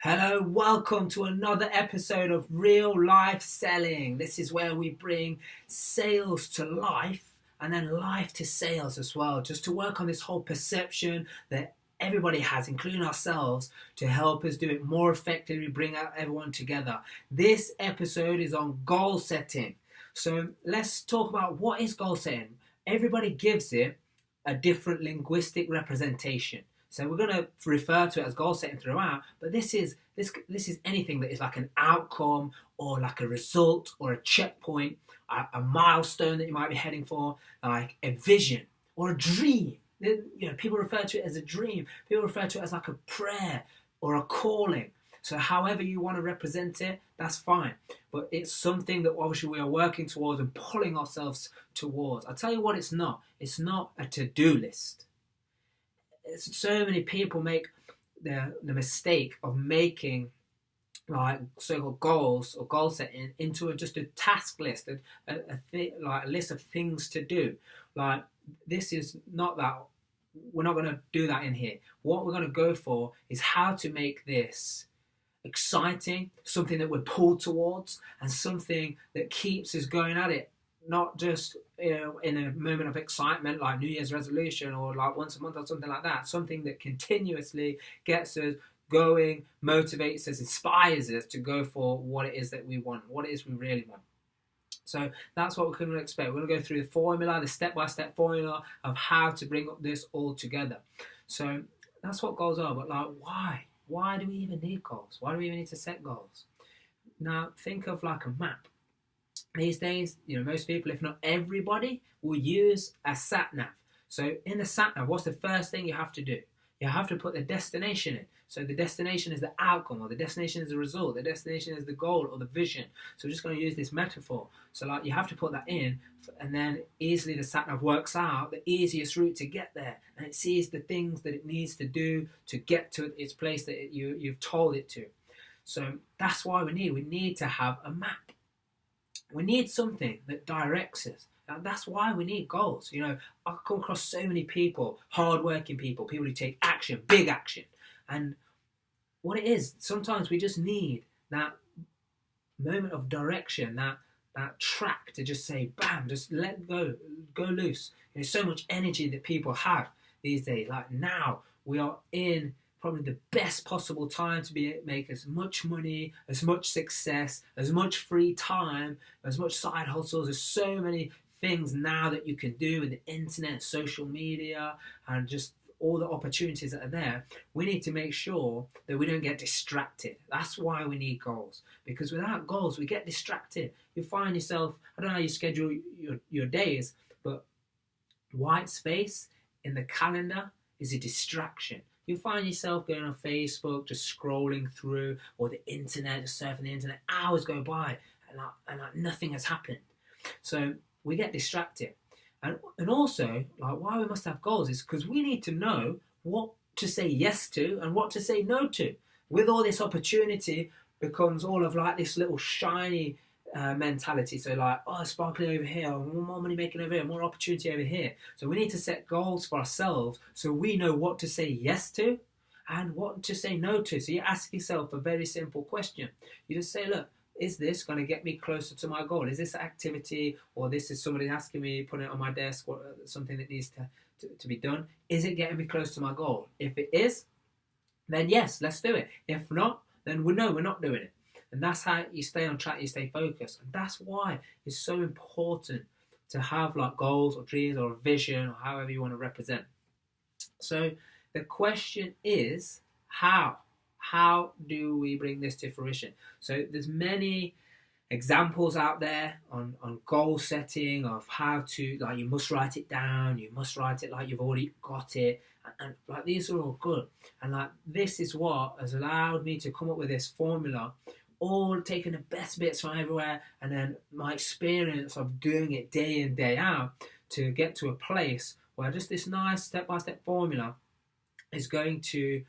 Hello, welcome to another episode of Real Life Selling. This is where we bring sales to life and then life to sales as well, just to work on this whole perception that everybody has, including ourselves, to help us do it more effectively, bring out everyone together. This episode is on goal setting. So let's talk about what is goal setting. Everybody gives it a different linguistic representation. So we're going to refer to it as goal setting throughout, but this is anything that is like an outcome or like a result or a checkpoint, a milestone that you might be heading for, like a vision or a dream. People refer to it as a dream. People refer to it as like a prayer or a calling. So however you want to represent it, that's fine. But it's something that obviously we are working towards and pulling ourselves towards. I'll tell you what it's not. It's not a to-do list. So many people make the mistake of making like so-called goals or goal setting into just a task list, like a list of things to do. Like this is not that. We're not going to do that in here. What we're going to go for is how to make this exciting, something that we're pulled towards, and something that keeps us going at it. Not just in a moment of excitement like New Year's resolution or like once a month or something like that. Something that continuously gets us going, motivates us, inspires us to go for what it is that we want, what it is we really want. So that's what we're going to expect. We're going to go through the formula, the step-by-step formula of how to bring up this all together. So that's what goals are. But like, why? Why do we even need goals? Why do we even need to set goals? Now, think of like a map. These days, most people, if not everybody, will use a sat nav. So in the sat nav, what's the first thing you have to do? You have to put the destination in. So the destination is the outcome, or the destination is the result. The destination is the goal or the vision. So we're just going to use this metaphor. So like you have to put that in, and then easily the sat nav works out the easiest route to get there, and it sees the things that it needs to do to get to its place that you've told it to. So that's why we need to have a map. We need something that directs us. And that's why we need goals. I come across so many people, hard-working people who take action, big action. And what it is, sometimes we just need that moment of direction, that track to just say, bam, just let go loose. There's so much energy that people have these days. Like now, we are in probably the best possible time to make as much money, as much success, as much free time, as much side hustles. There's so many things now that you can do with the internet, social media, and just all the opportunities that are there. We need to make sure that we don't get distracted. That's why we need goals. Because without goals, we get distracted. You find yourself, I don't know how you schedule your days, but white space in the calendar is a distraction. You find yourself going on Facebook, just scrolling through, or the internet, just surfing the internet. Hours go by, and nothing has happened. So we get distracted. And also, like, why we must have goals is because we need to know what to say yes to and what to say no to. With all this opportunity becomes all of like this little shiny mentality. So like, sparkling over here, more money making over here, more opportunity over here. So we need to set goals for ourselves so we know what to say yes to and what to say no to. So you ask yourself a very simple question. You just say, look, is this going to get me closer to my goal? Is this activity, or this is somebody asking me, putting it on my desk, or something that needs to be done? Is it getting me close to my goal? If it is, then yes, let's do it. If not, then we know we're not doing it. And that's how you stay on track, you stay focused. And that's why it's so important to have like goals or dreams or a vision or however you want to represent. So the question is, how? How do we bring this to fruition? So there's many examples out there on goal setting of how to, like, you must write it down, you must write it like you've already got it. And like these are all good. And like this is what has allowed me to come up with this formula, all taking the best bits from everywhere, and then my experience of doing it day in, day out to get to a place where just this nice step-by-step formula is going to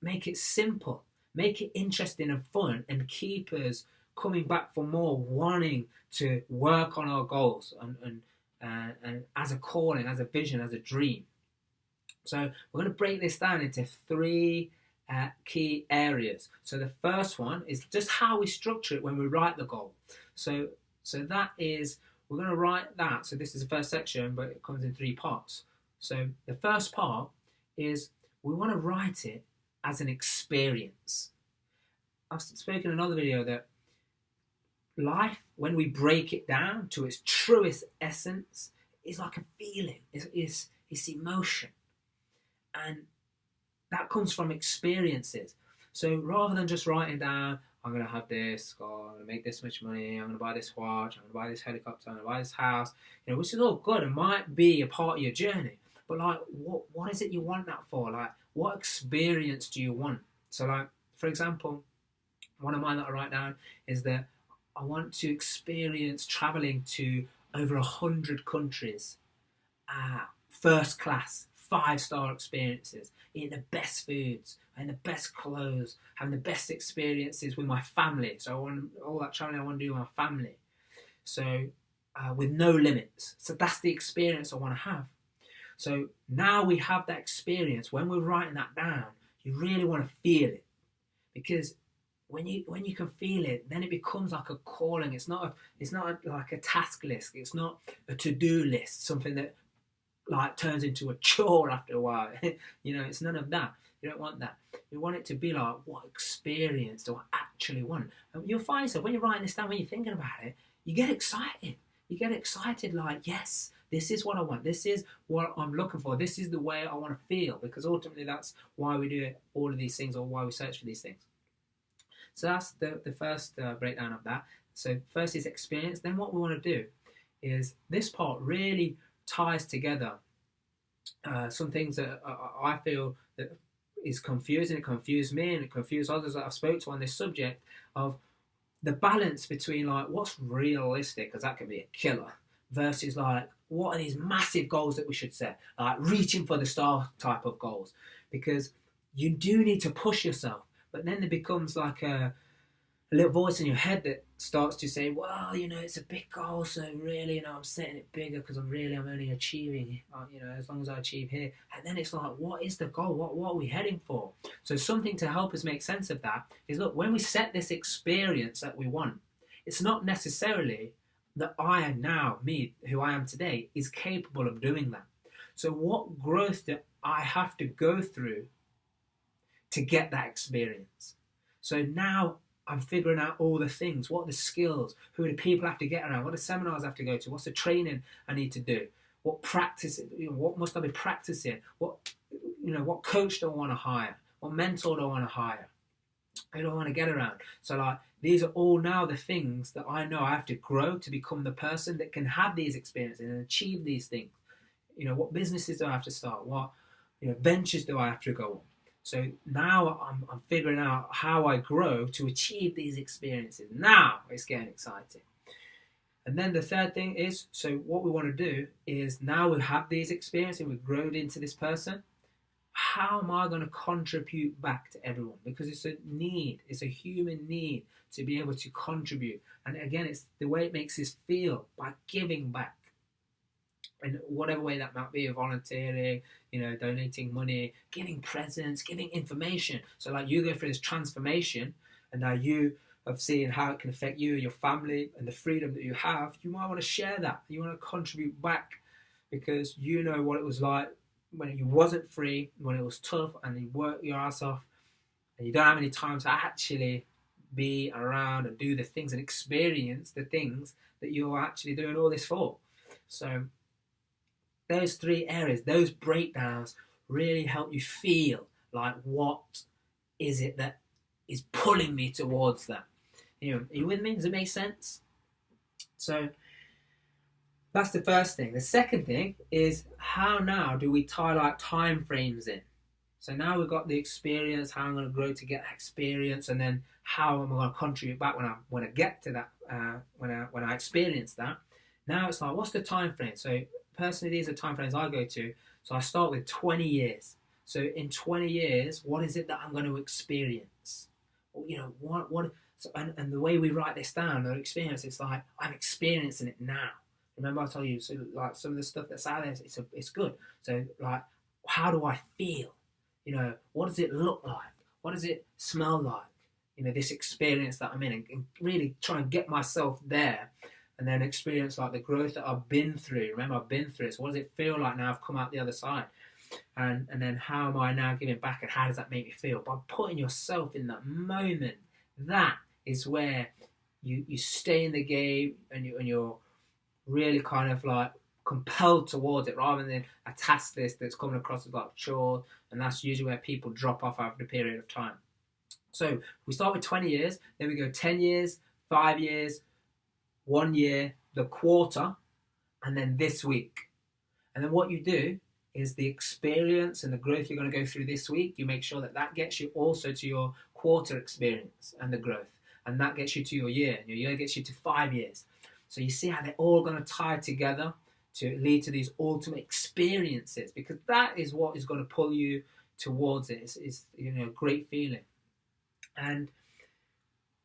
make it simple, make it interesting and fun, and keep us coming back for more, wanting to work on our goals and as a calling, as a vision, as a dream. So we're going to break this down into 3 key areas. So the first one is just how we structure it when we write the goal. So that is, we're going to write that. So this is the first section, but it comes in 3 parts. So the first part is we want to write it as an experience. I've spoken in another video that life, when we break it down to its truest essence, is like a feeling. It's emotion. And that comes from experiences. So rather than just writing down, I'm going to have this, I'm going to make this much money, I'm going to buy this watch, I'm going to buy this helicopter, I'm going to buy this house, which is all good and might be a part of your journey. But like, what is it you want that for? Like, what experience do you want? So like, for example, one of mine that I write down is that I want to experience traveling to over 100 countries, first class, 5-star experiences, eating the best foods, and the best clothes, having the best experiences with my family. So I want all that traveling I want to do with my family. So with no limits. So that's the experience I want to have. So now we have that experience. When we're writing that down, you really want to feel it, because when you can feel it, then it becomes like a calling. It's not like a task list. It's not a to-do list, something that like turns into a chore after a while. It's none of that. You don't want that. You want it to be like, what experience do I actually want? And you'll find yourself, when you're writing this down, when you're thinking about it, you get excited. You get excited like, yes, this is what I want. This is what I'm looking for. This is the way I want to feel, because ultimately that's why we do all of these things, or why we search for these things. So that's the first breakdown of that. So first is experience. Then what we want to do is, this part really ties together some things that I feel that is confusing. It confused me, and it confused others that I've spoke to on this subject, of the balance between like what's realistic, because that can be a killer, versus like what are these massive goals that we should set, like reaching for the star type of goals, because you do need to push yourself. But then there becomes like a little voice in your head that starts to say, well, it's a big goal, so really, I'm setting it bigger because I'm only achieving, as long as I achieve here. And then it's like, what is the goal? What are we heading for? So something to help us make sense of that is, look, when we set this experience that we want, it's not necessarily that I am now, me, who I am today, is capable of doing that. So what growth do I have to go through to get that experience? So now I'm figuring out all the things. What are the skills? Who are the people I have to get around? What are the seminars I have to go to? What's the training I need to do? What practice? What must I be practicing? What coach do I want to hire? What mentor do I want to hire? Who do I want to get around? So like, these are all now the things that I know I have to grow to become the person that can have these experiences and achieve these things. What businesses do I have to start? What ventures do I have to go on? So now I'm figuring out how I grow to achieve these experiences. Now it's getting exciting. And then the third thing is, so what we want to do is, now we have these experiences, we've grown into this person. How am I going to contribute back to everyone? Because it's a need, it's a human need to be able to contribute. And again, it's the way it makes us feel, by giving back. In whatever way that might be, volunteering, donating money, giving presents, giving information. So like, you go through this transformation, and now you have seen how it can affect you, your family, and the freedom that you have. You might want to share that. You want to contribute back, because you know what it was like when you wasn't free, when it was tough, and you work your ass off, and you don't have any time to actually be around and do the things and experience the things that you're actually doing all this for. So those 3 areas, those breakdowns, really help you feel like, what is it that is pulling me towards that? Are you with me? Does it make sense? So that's the first thing. The second thing is, how now do we tie like time frames in? So now we've got the experience, how I'm going to grow to get that experience, and then how am I going to contribute back when I get to that, when I experience that. Now it's like, what's the time frame? So personally, these are time frames I go to. So I start with 20 years. So in 20 years, what is it that I'm going to experience? So, and the way we write this down, the experience, it's like, I'm experiencing it now. Remember I told you, so like, some of the stuff that's out there, it's good. So like, how do I feel? What does it look like? What does it smell like? This experience that I'm in, and really try and get myself there, and then experience like the growth that I've been through. Remember, I've been through it. So what does it feel like now I've come out the other side? And then how am I now giving back, and how does that make me feel? By putting yourself in that moment, that is where you stay in the game, and you're really kind of like compelled towards it, rather than a task list that's coming across as like chore. And that's usually where people drop off after a period of time. So we start with 20 years, then we go 10 years, 5 years, 1 year, the quarter, and then this week. And then what you do is the experience and the growth you're going to go through this week, you make sure that that gets you also to your quarter experience and the growth. And that gets you to your year, and your year gets you to 5 years. So you see how they're all going to tie together to lead to these ultimate experiences, because that is what is going to pull you towards it. It's a great feeling. And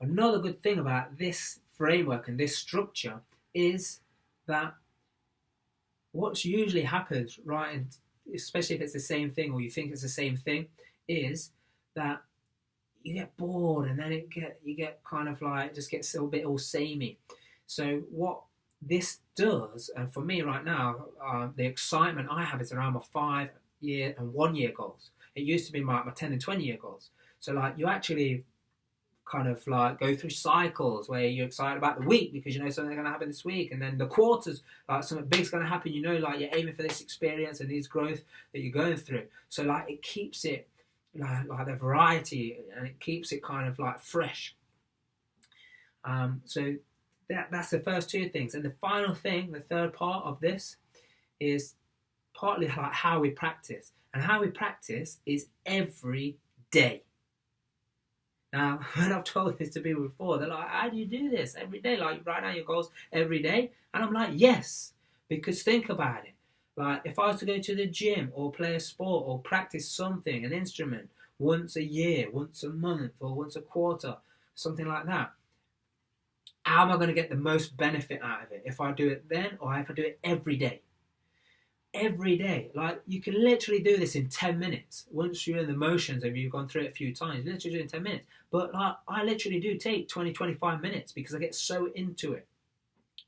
another good thing about this framework and this structure is that what usually happens, right, and especially if it's the same thing or you think it's the same thing, is that you get bored, and then you get kind of like, just gets a little bit all samey. So what this does, and for me right now, the excitement I have is around my 5 year and 1 year goals. It used to be my 10 and 20 year goals. So like you actually kind of like go through cycles where you're excited about the week because you know something's going to happen this week, and then the quarters, like something big's going to happen, like you're aiming for this experience and this growth that you're going through. So like it keeps it like the variety, and it keeps it kind of like fresh. So that's the first two things. And the final thing, the third part of this, is partly like how we practice. And how we practice is every day. Now, when I've told this to people before, they're like, how do you do this every day? Like, you write down your goals every day? And I'm like, yes, because think about it. Like, if I was to go to the gym or play a sport or practice something, an instrument, once a year, once a month, or once a quarter, something like that, how am I going to get the most benefit out of it? If I do it then, or if I do it every day? Every day. Like, you can literally do this in 10 minutes. Once you're in the motions, if you've gone through it a few times, you literally do it in 10 minutes. But like, I literally do take 20, 25 minutes because I get so into it.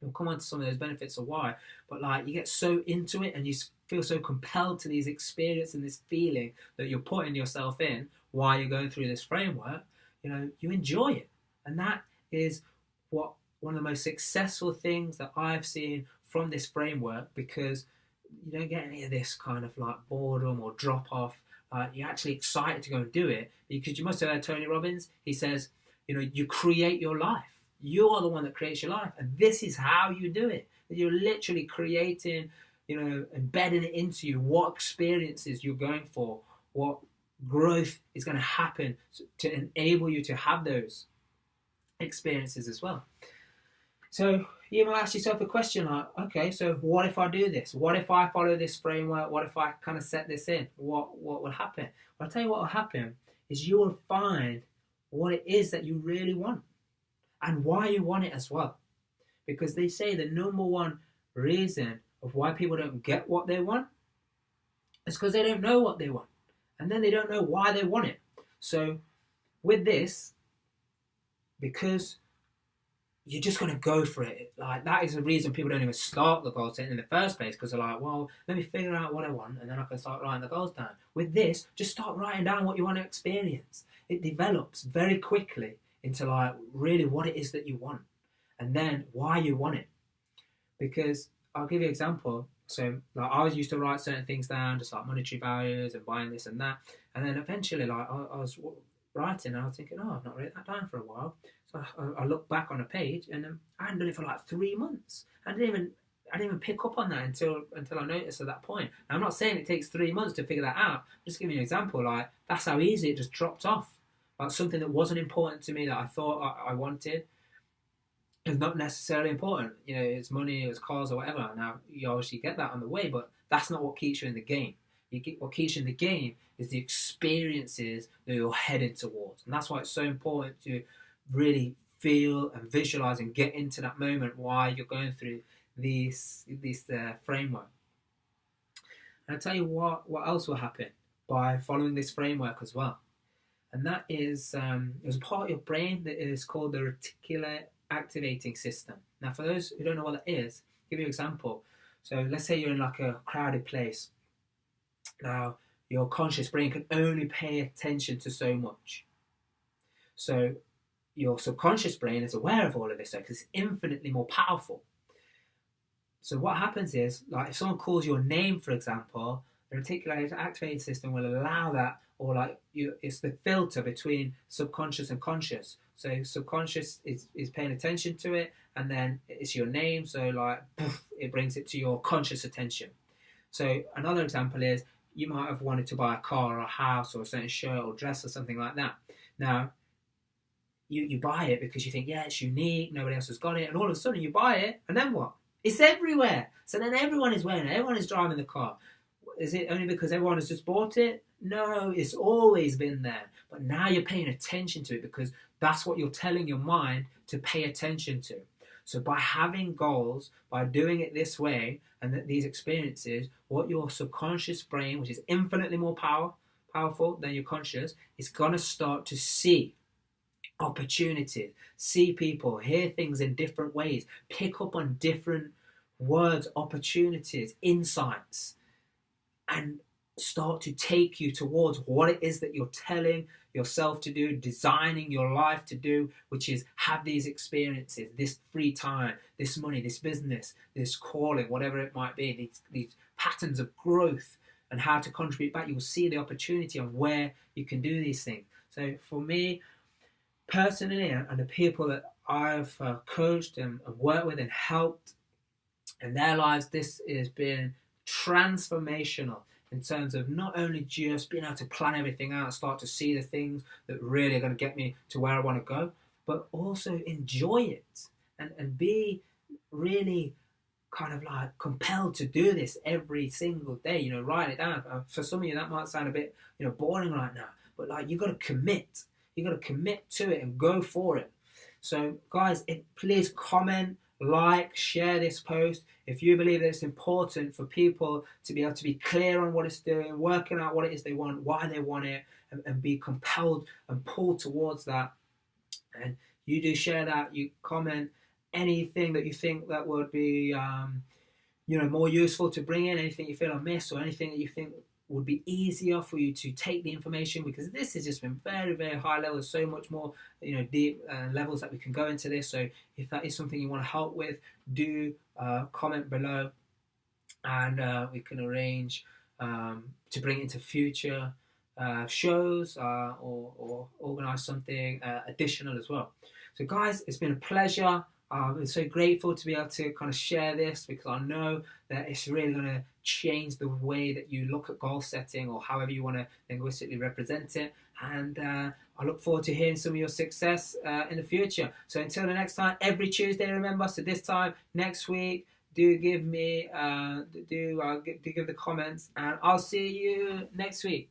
We'll come on to some of those benefits of why. But like, you get so into it and you feel so compelled to these experiences and this feeling that you're putting yourself in while you're going through this framework, you enjoy it. And that is what one of the most successful things that I've seen from this framework, because you don't get any of this kind of like boredom or drop off. You're actually excited to go and do it, because you must have heard Tony Robbins. He says, you create your life. You are the one that creates your life. And this is how you do it. You're literally creating, embedding it into you, what experiences you're going for, what growth is going to happen to enable you to have those experiences as well. So you might ask yourself a question like, okay, so what if I do this? What if I follow this framework? What if I kind of set this in? What will happen? Well, I'll tell you what will happen is you will find what it is that you really want and why you want it as well. Because they say the number one reason of why people don't get what they want is because they don't know what they want. And then they don't know why they want it. So with this, because you're just going to go for it. Like, that is the reason people don't even start the goal setting in the first place, because they're like, well, let me figure out what I want and then I can start writing the goals down. With this, just start writing down what you want to experience. It develops very quickly into like really what it is that you want, and then why you want it. Because I'll give you an example. So like, I was used to write certain things down, just like monetary values and buying this and that. And then eventually like I was writing and I was thinking, oh, I've not written that down for a while. So I looked back on a page and I hadn't done it for like 3 months. I didn't even pick up on that until I noticed at that point. Now, I'm not saying it takes 3 months to figure that out. I'm just giving you an example. Like, that's how easy it just dropped off. Like, something that wasn't important to me that I thought I wanted is not necessarily important. It's money, it's cars or whatever. Now, you obviously get that on the way, but that's not what keeps you in the game. What keeps you in the game is the experiences that you're headed towards. And that's why it's so important to really feel and visualize and get into that moment while you're going through this framework. And I'll tell you what else will happen by following this framework as well. and that is there's a part of your brain that is called the reticular activating system. Now, for those who don't know what that is, I'll give you an example. So let's say you're in like a crowded place. Now, your conscious brain can only pay attention to so much. So your subconscious brain is aware of all of this because it's infinitely more powerful. So what happens is, like if someone calls your name, for example, the reticular activating system will allow that, or it's the filter between subconscious and conscious. So subconscious is paying attention to it, and then it's your name, so like poof, it brings it to your conscious attention. So another example is you might have wanted to buy a car or a house or a certain shirt or dress or something like that. Now, you buy it because you think, yeah, it's unique, nobody else has got it, and all of a sudden you buy it, and then what? It's everywhere. So then everyone is wearing it, everyone is driving the car. Is it only because everyone has just bought it? No, it's always been there. But now you're paying attention to it because that's what you're telling your mind to pay attention to. So by having goals, by doing it this way, and these experiences, what your subconscious brain, which is infinitely more powerful than your conscious, is going to start to see opportunities, see people, hear things in different ways, pick up on different words, opportunities, insights, and start to take you towards what it is that you're telling yourself to do, designing your life to do, which is have these experiences, this free time, this money, this business, this calling, whatever it might be, these patterns of growth and how to contribute back. You will see the opportunity of where you can do these things. So for me, personally, and the people that I've coached and worked with and helped in their lives, this has been transformational in terms of not only just being able to plan everything out, start to see the things that really are going to get me to where I want to go, but also enjoy it and be really kind of like compelled to do this every single day, write it down. For some of you, that might sound a bit, boring right now, but like you got to commit. You got to commit to it and go for it. So guys, please comment, like, share this post if you believe that it's important for people to be able to be clear on what it's doing, working out what it is they want, why they want it, and be compelled and pulled towards that. And you do share that, you comment anything that you think that would be more useful to bring in, anything you feel I missed, or anything that you think would be easier for you to take the information, because this has just been very, very high level. There's so much more, deep levels that we can go into this. So if that is something you want to help with, do comment below, and we can arrange to bring it into future shows or organize something additional as well. So guys, it's been a pleasure. I'm so grateful to be able to kind of share this, because I know that it's really going to change the way that you look at goal setting, or however you want to linguistically represent it. And I look forward to hearing some of your success in the future. So until the next time, every Tuesday, remember, so this time next week, do give me, give the comments, and I'll see you next week.